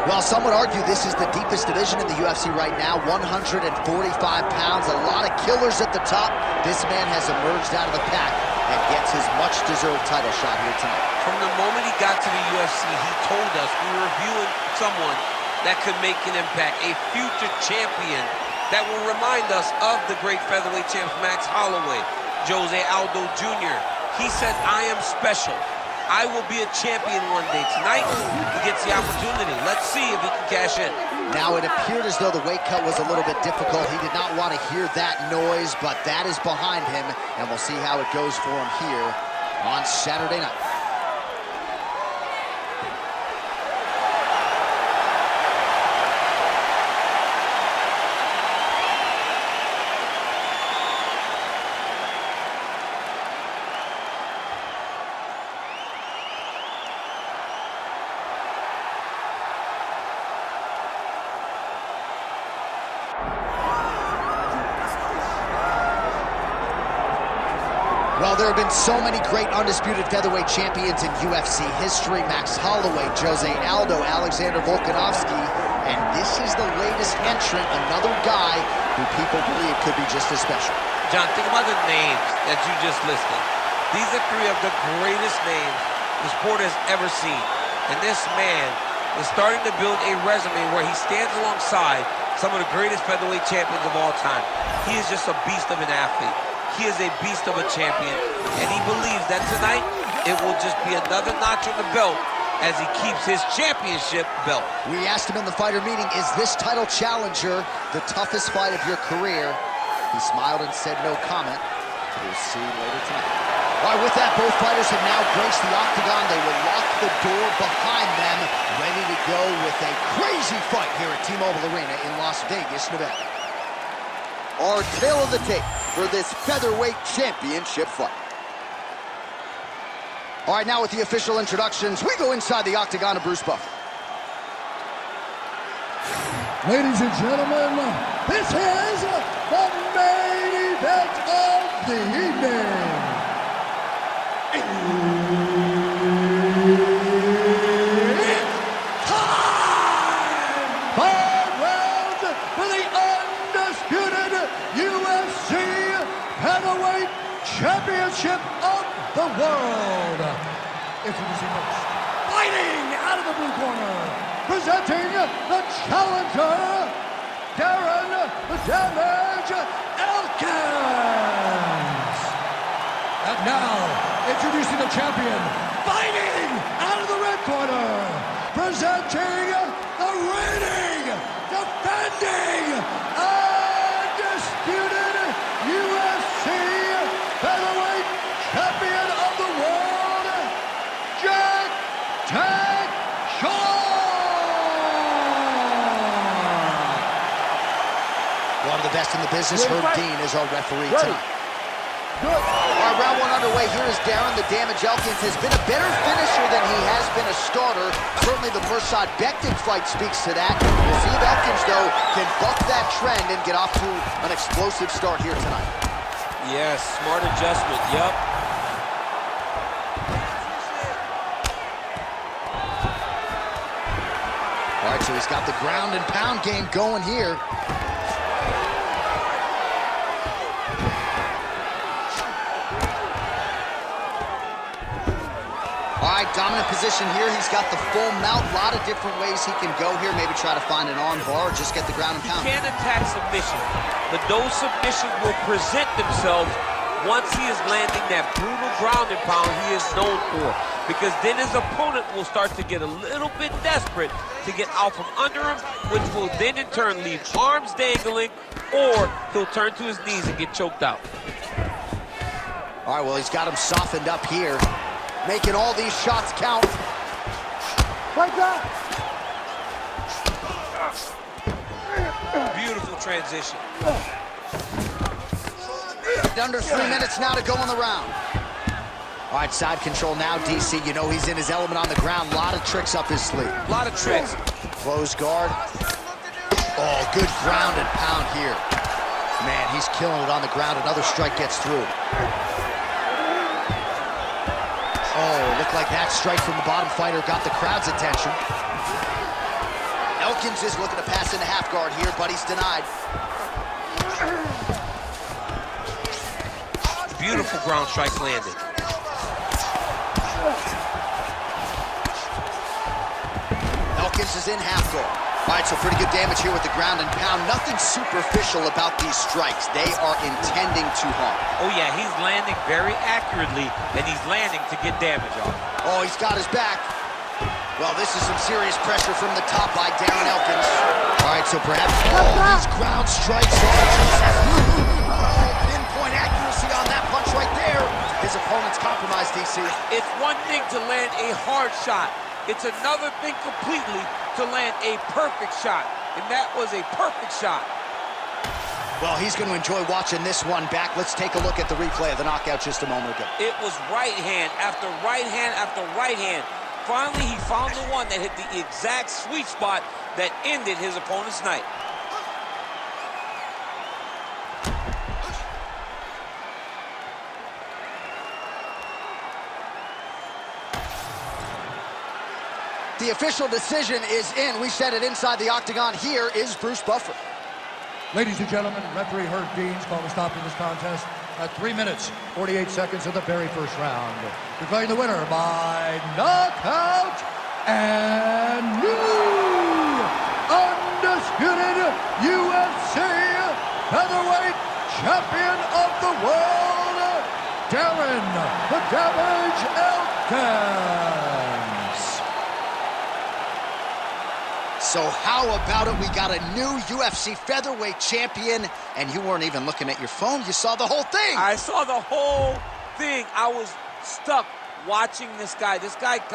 Well, some would argue this is the deepest division in the UFC right now, 145 pounds, a lot of killers at the top. This man has emerged out of the pack and gets his much-deserved title shot here tonight. From the moment he got to the UFC, he told us we were viewing someone that could make an impact, a future champion that will remind us of the great featherweight champs Max Holloway, Jose Aldo Jr. He said, I am special. I will be a champion one day. Tonight, he gets the opportunity. Let's see if he can cash in. Now, it appeared as though the weight cut was a little bit difficult. He did not want to hear that noise, but that is behind him, and we'll see how it goes for him here on Saturday night. Well, there have been so many great undisputed featherweight champions in UFC history. Max Holloway, Jose Aldo, Alexander Volkanovski, and this is the latest entrant, another guy who people believe could be just as special. John, think about the names that you just listed. These are three of the greatest names the sport has ever seen. And this man is starting to build a resume where he stands alongside some of the greatest featherweight champions of all time. He is just a beast of an athlete. He is a beast of a champion, and he believes that tonight it will just be another notch on the belt as he keeps his championship belt. We asked him in the fighter meeting, is this title challenger the toughest fight of your career? He smiled and said no comment. We'll see later tonight. All right, with that, both fighters have now graced the octagon. They will lock the door behind them, ready to go with a crazy fight here at T-Mobile Arena in Las Vegas, Nevada. Our tale of the tape for this featherweight championship fight. All right, now with the official introductions, we go inside the octagon of Bruce Buffer. Ladies and gentlemen, this is the main event of the evening. It's time! 5 rounds for the undisputed UFC Heavyweight Championship of the world. Introducing first, fighting out of the blue corner, presenting the challenger, Darren "The Damage" Elkins. And now, introducing the champion, fighting out of the red corner, presenting the reigning, defending, undisputed UFC Featherweight Champion of the world, Jack Tank Shaw! One of the best in the business, Herb Dean, is our referee tonight. All right, round one underway. Here is Darren "The Damage" Elkins. Has been a better finisher than he has been a starter. Certainly the Mirsad Bektic fight speaks to that. We'll see if Elkins, though, can buck that trend and get off to an explosive start here tonight. Yes, smart adjustment, yep. All right, so he's got the ground and pound game going here. All right, dominant position here. He's got the full mount. A lot of different ways he can go here. Maybe try to find an arm bar or just get the ground and pound. He can't attack submission, but those submissions will present themselves once he is landing that brutal ground and pound he is known for. Because then his opponent will start to get a little bit desperate to get out from under him, which will then in turn leave arms dangling, or he'll turn to his knees and get choked out. All right, well, he's got him softened up here, making all these shots count. Like that. Beautiful transition. Under 3 minutes now to go in the round. All right, side control now, DC. You know he's in his element on the ground. A lot of tricks up his sleeve. A lot of tricks. Closed guard. Oh, good ground and pound here. Man, he's killing it on the ground. Another strike gets through. Oh, looked like that strike from the bottom fighter got the crowd's attention. Elkins is looking to pass into half guard here, but he's denied. Beautiful ground strike landed. Elkins is in half guard. All right, so pretty good damage here with the ground and pound. Nothing superficial about these strikes. They are intending to harm. Oh yeah, he's landing very accurately, and he's landing to get damage off. Oh, he's got his back. Well, this is some serious pressure from the top by Darren Elkins. All right, so perhaps these ground strikes pinpoint accuracy on that punch right there. His opponent's compromised, DC. It's one thing to land a hard shot. It's another thing completely to land a perfect shot. And that was a perfect shot. Well, he's going to enjoy watching this one back. Let's take a look at the replay of the knockout just a moment ago. It was right hand after right hand after right hand. Finally, he found the one that hit the exact sweet spot that ended his opponent's night. The official decision is in. We said it inside the octagon. Here is Bruce Buffer. Ladies and gentlemen, referee Herb Deans called a stop to this contest at 3 minutes, 48 seconds of the very first round. Declaring the winner by knockout and new undisputed UFC featherweight champion of the world, Darren the Damage Elkins. So how about it? We got a new UFC featherweight champion, and you weren't even looking at your phone. You saw the whole thing. I saw the whole thing. I was stuck watching this guy. This guy got